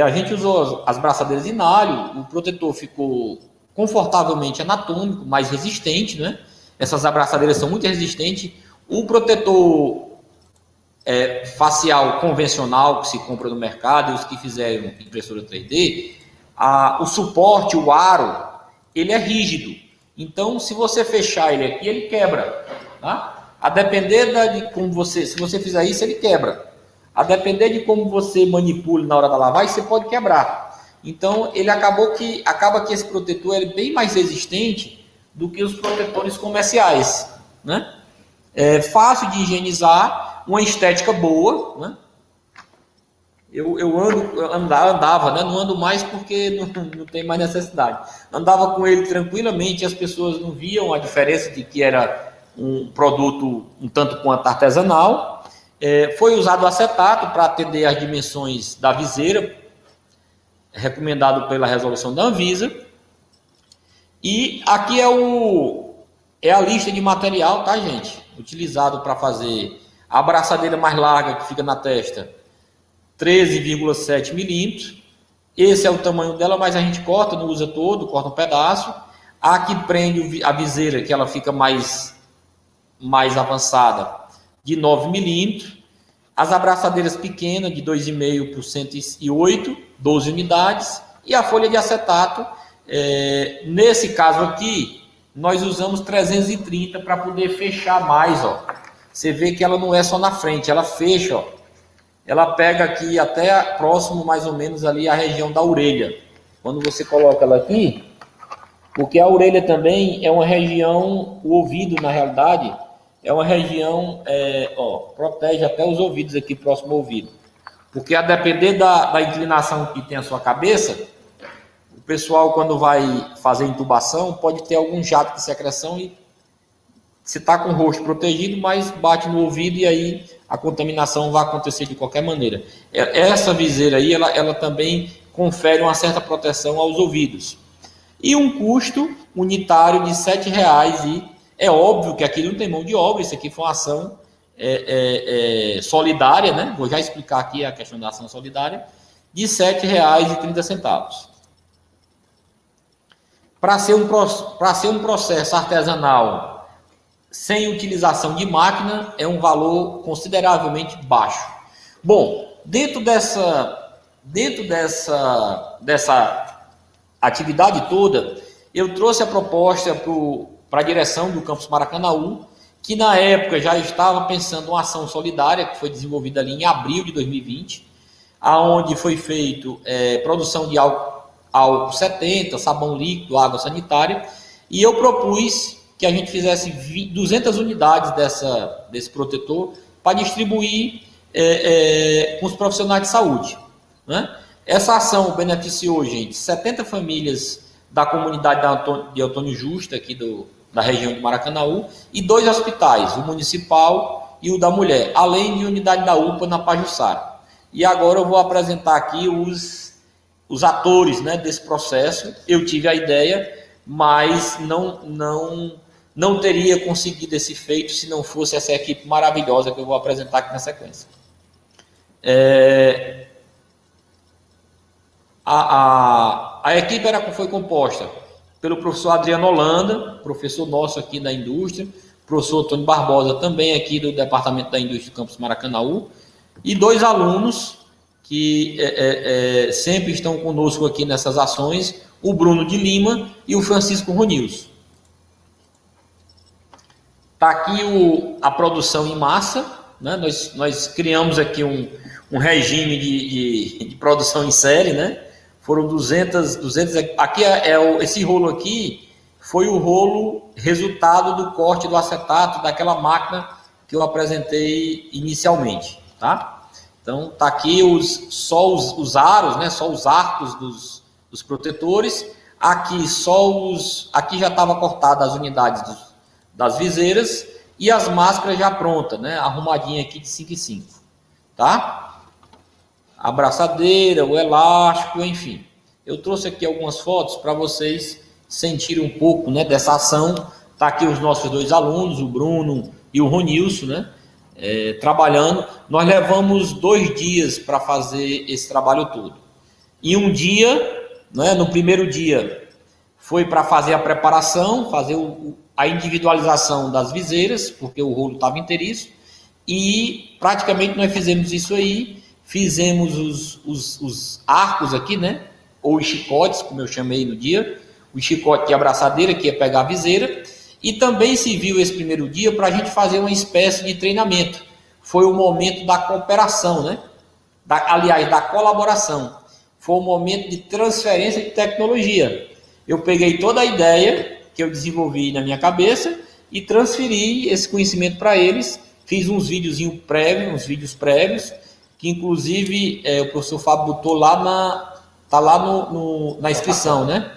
a gente usou as braçadeiras de nylon, o protetor ficou confortavelmente anatômico, mais resistente, né? Essas abraçadeiras são muito resistentes. O protetor facial convencional que se compra no mercado e os que fizeram impressora 3D, o suporte, o aro, ele é rígido. Então, se você fechar ele aqui, ele quebra. Tá? A depender de como se você fizer isso, ele quebra. A depender de como você manipule na hora da lavagem, você pode quebrar. Então, ele acaba que esse protetor é bem mais resistente do que os protetores comerciais, né? É fácil de higienizar, uma estética boa, né? Eu andava, né? Não ando mais porque não tem mais necessidade. Andava com ele tranquilamente, as pessoas não viam a diferença de que era um produto um tanto quanto artesanal. Foi usado acetato para atender às dimensões da viseira, recomendado pela resolução da Anvisa. E aqui é a lista de material, tá, gente? Utilizado para fazer a abraçadeira mais larga que fica na testa, 13,7 milímetros. Esse é o tamanho dela, mas a gente corta, não usa todo, corta um pedaço. A que prende a viseira, que ela fica mais avançada, de 9 milímetros. As abraçadeiras pequenas, de 2,5 por 108, 12 unidades. E a folha de acetato, nesse caso aqui, nós usamos 330 para poder fechar mais, ó. Você vê que ela não é só na frente, ela fecha, ó. Ela pega aqui até próximo, mais ou menos, ali a região da orelha. Quando você coloca ela aqui, porque a orelha também é uma região, o ouvido, na realidade, é uma região, protege até os ouvidos aqui, próximo ao ouvido. Porque a depender da inclinação que tem a sua cabeça, o pessoal, quando vai fazer intubação, pode ter algum jato de secreção e você está com o rosto protegido, mas bate no ouvido e aí a contaminação vai acontecer de qualquer maneira. Essa viseira aí, ela também confere uma certa proteção aos ouvidos. E um custo unitário de R$ 7,00. E é óbvio que aqui não tem mão de obra, isso aqui foi uma ação solidária, né? Vou já explicar aqui a questão da ação solidária, de R$ 7,30. Para ser um processo artesanal sem utilização de máquina, é um valor consideravelmente baixo. Bom, dentro dessa atividade toda, eu trouxe a proposta para a direção do Campus Maracanaú, que na época já estava pensando uma ação solidária, que foi desenvolvida ali em abril de 2020, aonde foi feito produção de álcool 70, sabão líquido, água sanitária, e eu propus que a gente fizesse 200 unidades desse protetor para distribuir com os profissionais de saúde, né? Essa ação beneficiou, gente, 70 famílias da comunidade de Antônio Justo, aqui da região do Maracanaú, e 2 hospitais, o municipal e o da mulher, além de unidade da UPA na Pajuçara. E agora eu vou apresentar aqui os atores, né, desse processo. Eu tive a ideia, mas não teria conseguido esse feito se não fosse essa equipe maravilhosa que eu vou apresentar aqui na sequência. A equipe foi composta pelo professor Adriano Holanda, professor nosso aqui da indústria, professor Antônio Barbosa, também aqui do Departamento da Indústria do Campus Maracanaú, e 2 alunos que sempre estão conosco aqui nessas ações, o Bruno de Lima e o Francisco Ronils. Está aqui a produção em massa, né? Nós criamos aqui um regime de produção em série, né? Foram 200 aqui esse rolo aqui foi o rolo resultado do corte do acetato daquela máquina que eu apresentei inicialmente, tá? Então tá aqui só os aros, né? Só os arcos dos protetores. Aqui aqui já estava cortada as unidades das viseiras e as máscaras já prontas, né? Arrumadinha aqui de 5 em 5, tá? A abraçadeira, o elástico, enfim. Eu trouxe aqui algumas fotos para vocês sentirem um pouco, né, dessa ação, Tá aqui os nossos 2 alunos, o Bruno e o Ronilson, né? Trabalhando. Nós levamos 2 dias para fazer esse trabalho todo. E um dia, né, no primeiro dia, foi para fazer a preparação, fazer a individualização das viseiras, porque o rolo estava inteiriço, e praticamente nós fizemos isso aí, fizemos os arcos aqui, né, ou os chicotes, como eu chamei no dia, o chicote de abraçadeira, que ia pegar a viseira, e também se viu esse primeiro dia para a gente fazer uma espécie de treinamento. Foi o momento da cooperação, né, aliás, da colaboração. Foi um momento de transferência de tecnologia. Eu peguei toda a ideia que eu desenvolvi na minha cabeça e transferi esse conhecimento para eles. Fiz uns vídeos prévios, que inclusive o professor Fábio botou lá na inscrição, né?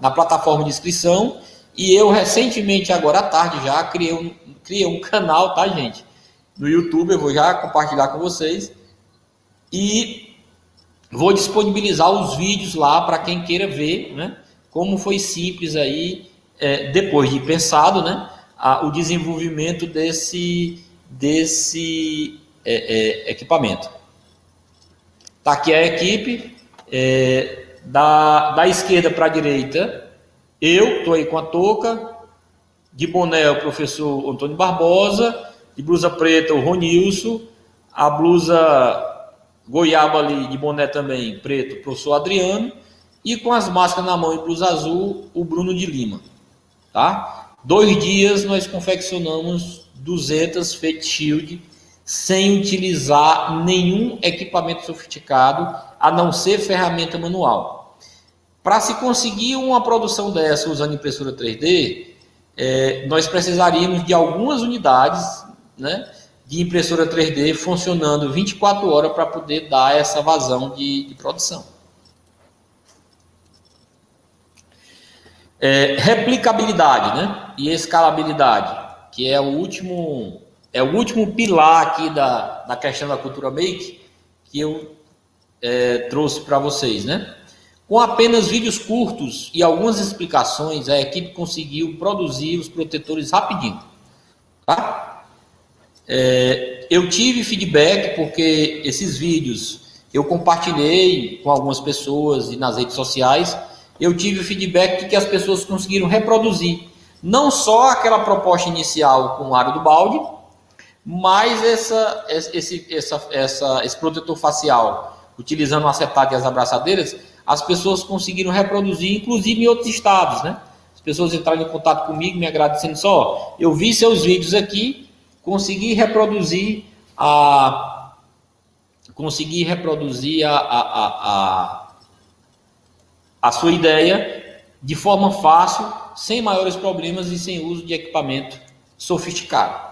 Na plataforma de inscrição. E eu recentemente, agora à tarde, já criei um canal, tá, gente? No YouTube, eu vou já compartilhar com vocês. E vou disponibilizar os vídeos lá para quem queira ver, né? Como foi simples aí, depois de pensado, né? O desenvolvimento desse equipamento. Tá aqui a equipe, da esquerda para a direita, eu estou aí com a touca, de boné o professor Antônio Barbosa, de blusa preta o Ronilson, a blusa goiaba ali de boné também preto, o professor Adriano, e com as máscaras na mão e blusa azul, o Bruno de Lima. Tá? 2 dias nós confeccionamos 200 face shield sem utilizar nenhum equipamento sofisticado, a não ser ferramenta manual. Para se conseguir uma produção dessa usando impressora 3D, nós precisaríamos de algumas unidades, né, de impressora 3D funcionando 24 horas para poder dar essa vazão de produção. Replicabilidade, né, e escalabilidade, que é o último pilar aqui da questão da cultura make que eu trouxe para vocês, né? Com apenas vídeos curtos e algumas explicações, a equipe conseguiu produzir os protetores rapidinho, tá? Eu tive feedback porque esses vídeos eu compartilhei com algumas pessoas e nas redes sociais. Eu tive feedback de que as pessoas conseguiram reproduzir não só aquela proposta inicial com o aro do balde, mas esse protetor facial utilizando o acetato e as abraçadeiras, as pessoas conseguiram reproduzir, inclusive em outros estados, né? As pessoas entraram em contato comigo me agradecendo só, eu vi seus vídeos aqui, consegui reproduzir a sua ideia de forma fácil, sem maiores problemas e sem uso de equipamento sofisticado.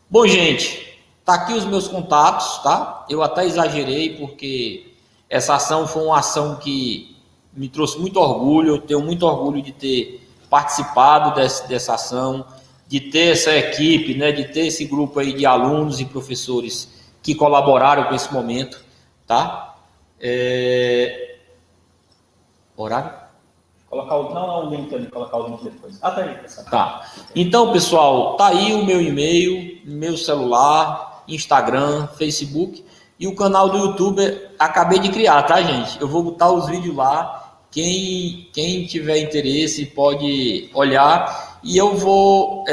Bom, gente, tá aqui os meus contatos, tá? Eu até exagerei porque essa ação foi uma ação que me trouxe muito orgulho. Eu tenho muito orgulho de ter participado dessa ação, de ter essa equipe, né, de ter esse grupo aí de alunos e professores que colaboraram com esse momento, tá? Horário? Colocar o link ali, colocar o link depois. Tá aí, pessoal. Tá. Então, pessoal, tá aí o meu e-mail, meu celular, Instagram, Facebook e o canal do YouTube acabei de criar, tá, gente? Eu vou botar os vídeos lá. Quem tiver interesse pode olhar e eu vou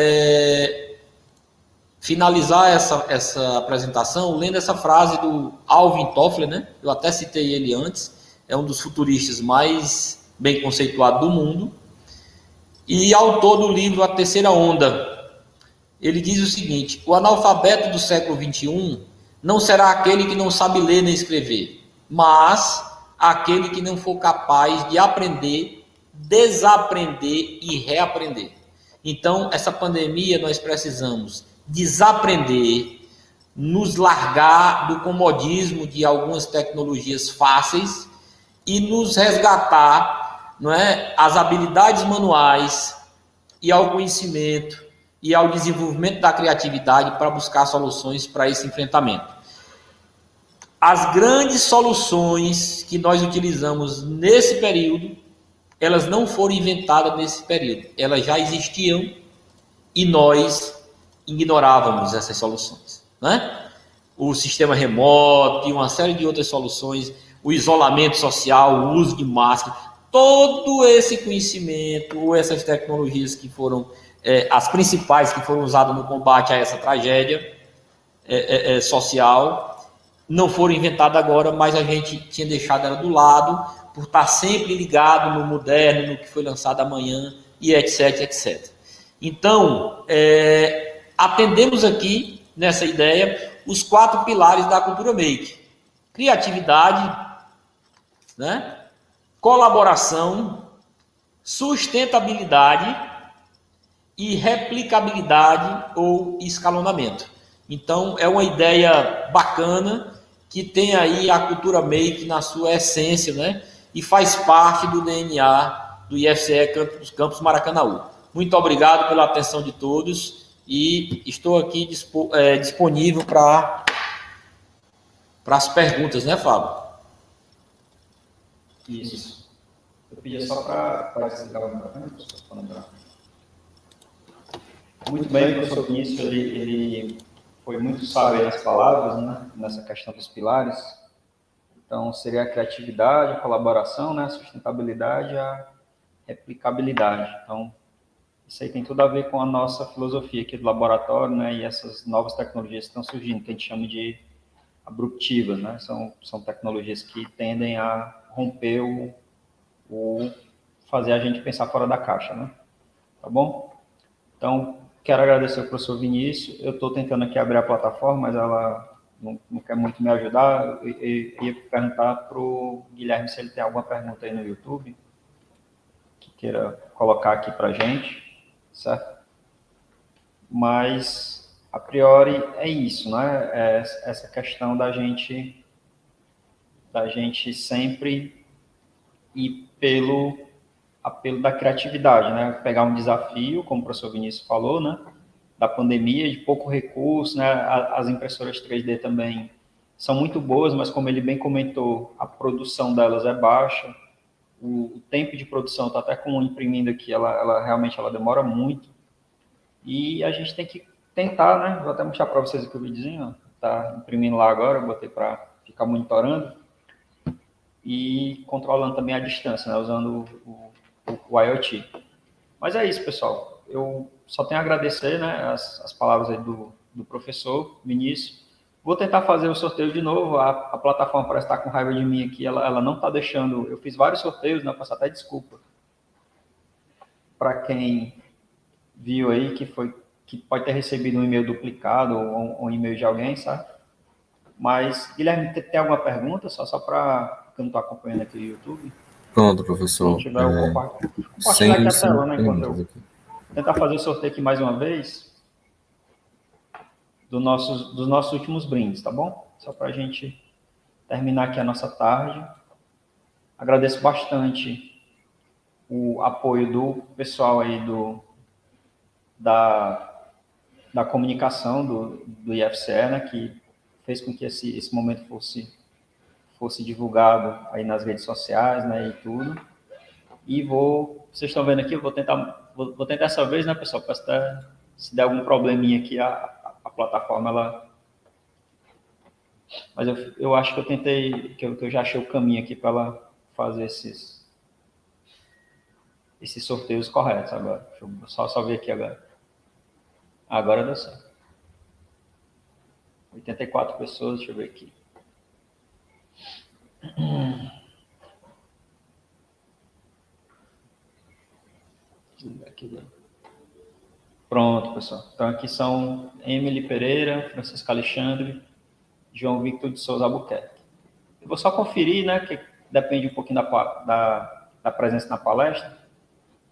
finalizar essa apresentação lendo essa frase do Alvin Toffler, né? Eu até citei ele antes. É um dos futuristas mais bem conceituado do mundo, e autor do livro A Terceira Onda. Ele diz o seguinte: o analfabeto do século XXI não será aquele que não sabe ler nem escrever, mas aquele que não for capaz de aprender, desaprender e reaprender. Então, essa pandemia nós precisamos desaprender, nos largar do comodismo de algumas tecnologias fáceis e nos resgatar, não é, as habilidades manuais e ao conhecimento e ao desenvolvimento da criatividade para buscar soluções para esse enfrentamento. As grandes soluções que nós utilizamos nesse período, elas não foram inventadas nesse período, elas já existiam e nós ignorávamos essas soluções, né? O sistema remoto e uma série de outras soluções, o isolamento social, o uso de máscara, todo esse conhecimento, ou essas tecnologias que foram as principais que foram usadas no combate a essa tragédia social, não foram inventadas agora, mas a gente tinha deixado ela do lado, por estar sempre ligado no moderno, no que foi lançado amanhã, e etc, etc. Então, atendemos aqui, nessa ideia, os 4 pilares da cultura make. Criatividade, né? Colaboração, sustentabilidade e replicabilidade ou escalonamento. Então, é uma ideia bacana que tem aí a cultura make na sua essência, né? E faz parte do DNA do IFCE Campus Maracanaú. Muito obrigado pela atenção de todos e estou aqui disponível para as perguntas, né, Fábio? Isso. Eu pedi só para explicar uma coisa, para lembrar. Muito bem, o professor Vinícius, ele foi muito sábio nas palavras, né, nessa questão dos pilares. Então, seria a criatividade, a colaboração, né, a sustentabilidade e a replicabilidade. Então, isso aí tem tudo a ver com a nossa filosofia aqui do laboratório, né, e essas novas tecnologias que estão surgindo, que a gente chama de abruptivas, né, são tecnologias que tendem a romper o fazer a gente pensar fora da caixa, né, tá bom? Então, quero agradecer ao professor Vinícius, eu estou tentando aqui abrir a plataforma, mas ela não quer muito me ajudar. Eu ia perguntar para o Guilherme se ele tem alguma pergunta aí no YouTube que queira colocar aqui para a gente, certo? Mas, a priori, é isso, né? É essa questão da gente sempre ir pelo apelo da criatividade, né? Pegar um desafio, como o professor Vinícius falou, né? Da pandemia, de pouco recurso, né? As impressoras 3D também são muito boas, mas como ele bem comentou, a produção delas é baixa, o tempo de produção, está até com imprimindo aqui, ela realmente demora muito, e a gente tem que tentar, né? Vou até mostrar para vocês aqui o videozinho, tá imprimindo lá agora, eu botei para ficar monitorando, e controlando também a distância, né? Usando o IoT. Mas é isso, pessoal. Eu só tenho a agradecer, né, as palavras aí do professor Vinícius. Vou tentar fazer o sorteio de novo. A plataforma parece estar com raiva de mim aqui. Ela não está deixando... Eu fiz vários sorteios, né? Peço até desculpa para quem viu aí que pode ter recebido um e-mail duplicado ou um e-mail de alguém, sabe? Mas, Guilherme, tem alguma pergunta? Só para... Eu não estou acompanhando aqui no YouTube. Pronto, professor. Se tiver, eu compartilhar aqui a tela, né? Enquanto eu tentar fazer o sorteio aqui mais uma vez dos nossos últimos brindes, tá bom? Só para a gente terminar aqui a nossa tarde. Agradeço bastante o apoio do pessoal aí da comunicação do IFCE, né? Que fez com que esse momento fosse divulgado aí nas redes sociais, né? E tudo. E vocês estão vendo aqui, eu vou tentar dessa vez, né, pessoal, para se der algum probleminha aqui, a plataforma, mas eu acho que eu tentei, que eu já achei o caminho aqui para ela fazer esses sorteios corretos agora. Deixa eu só ver aqui agora. Agora deu certo. 84 pessoas, deixa eu ver aqui. Pronto, pessoal. Então, aqui são Emily Pereira, Francisco Alexandre, João Victor de Souza Albuquerque. Eu vou só conferir, né, que depende um pouquinho da presença na palestra,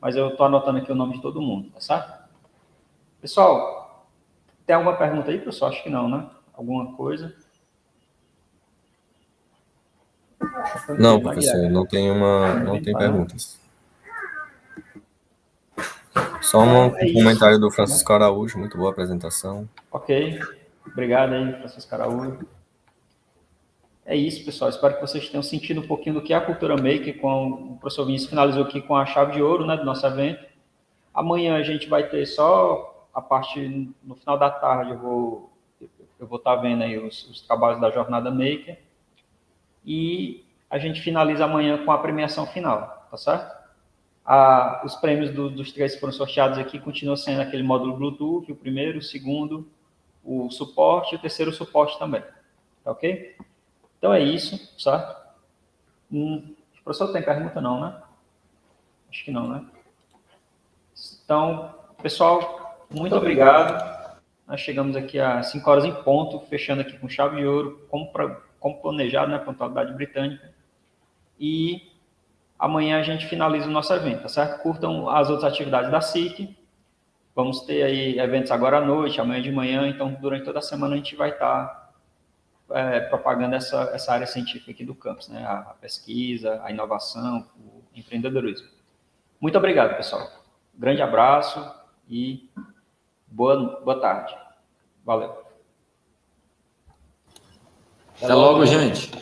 mas eu estou anotando aqui o nome de todo mundo, tá certo? Pessoal, tem alguma pergunta aí, pessoal? Acho que não, né? Alguma coisa? Não, professor, não tem perguntas. Só um comentário do Francisco Araújo, muito boa apresentação. Ok, obrigado aí, Francisco Araújo. É isso, pessoal, espero que vocês tenham sentido um pouquinho do que é a Cultura Maker, o professor Vinícius finalizou aqui com a chave de ouro, né, do nosso evento. Amanhã a gente vai ter só a partir, no final da tarde, eu vou estar vendo aí os trabalhos da Jornada Maker, e a gente finaliza amanhã com a premiação final, tá certo? Os prêmios dos 3 que foram sorteados aqui continuam sendo aquele módulo Bluetooth, o primeiro, o segundo, o suporte, e o terceiro, o suporte também, tá ok? Então é isso, certo? O professor tem pergunta não, né? Acho que não, né? Então, pessoal, muito obrigado. Nós chegamos aqui às 5 horas em ponto, fechando aqui com chave de ouro, como planejado, né, pontualidade britânica. E amanhã a gente finaliza o nosso evento, tá certo? Curtam as outras atividades da SIC. Vamos ter aí eventos agora à noite, amanhã de manhã, então durante toda a semana a gente vai estar propagando essa área científica aqui do campus, né? A pesquisa, a inovação, o empreendedorismo. Muito obrigado, pessoal. Grande abraço e boa tarde. Valeu. Até logo, gente.